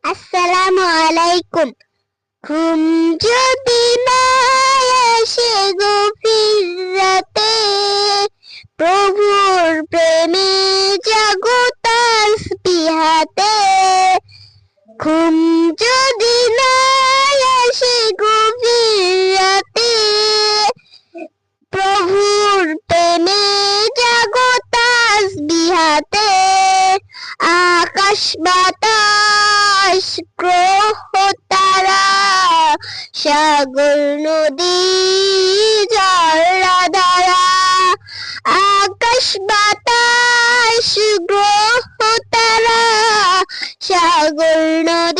আসসালামু আলাইকুম। ঘুম যদি না আসে গভীর রাতে, প্রভুর প্রেমে জাগো তাসবিহাতে। ঘুম যদি না আসে গভীর রাতে, প্রভুর প্রেমে জাগো তাসবিহাতে। আকাশ বাতাস গ্রহ তারা, সাগর নদী ঝর্ণা ধারা। আকাশ বাতাস গ্রহ তারা, সাগর নদী